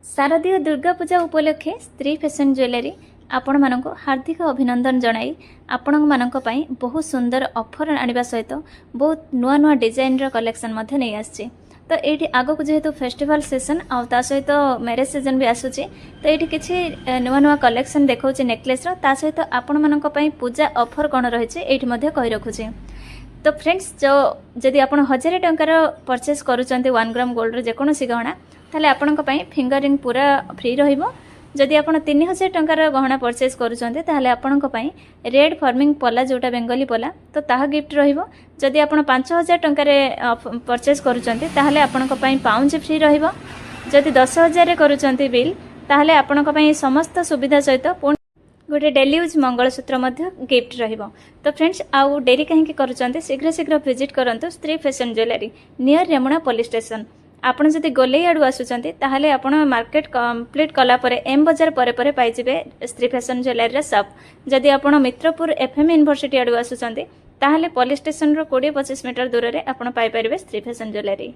शारदीय दुर्गा पूजा उपलक्षे स्त्री fashion jewellery आपण मानक हार्दिक अभिनंदन जनाई आपण मानक पई बहुत सुंदर ऑफर आनिबा सहित बहुत नुआ नुआ डिजाइन रो कलेक्शन मध्ये नै आछे। तो ये आग को जेहेतु फेस्टिवल सीजन आ सहित मैरेज सीजन भी आसूची तो ये किसी नुआ नुआ कलेक्शन देखा नेकलेस ता सहित आपण मानक पई पूजा ऑफर कौन रही है कही रखुचे। तो फ्रेंड्स जो जदि आप 1000 टंकार परचेस करुँच 1 ग्राम गोल्ड जेकोसी गहना ताले आपण फिंगर रिंग पूरा फ्री रहिबो। जदि आप 3000 टंकार गहना परचेस करुँच ताले आपण रेड फॉर्मिंग पला जोटा बेंगली पला तो ताहा गिफ्ट रहिबो। जदि आप 5000 टंकार परचेस करुँच ताले आपण पाउंज फ्री रहिबो। जदि 10000 करुँच बिल ताले आपण समस्त सुविधा सहित गोटे डेली यूज मंगलसूत्र गिफ्ट रहिबो। तो फ्रेंड्स आउ डेरी कहीं करुँच शीघ्र शीघ्र विजिट करंतु स्त्री fashion jewellery near Remuna police station. आपन जदि गोले आड़ू आसुचंती ताहले आपण मार्केट कंप्लीट कला परे एम बाजार परे परे पाइजिबे स्त्री फैशन ज्वेलरी शॉप। जदि आपण मित्रपुर एफएम यूनिवर्सिटी आड़ू आसुचंती ताहले पुलिस स्टेशन रो 20-25 मीटर दूर रे आपण पाई परिबे स्त्री फैशन ज्वेलरी।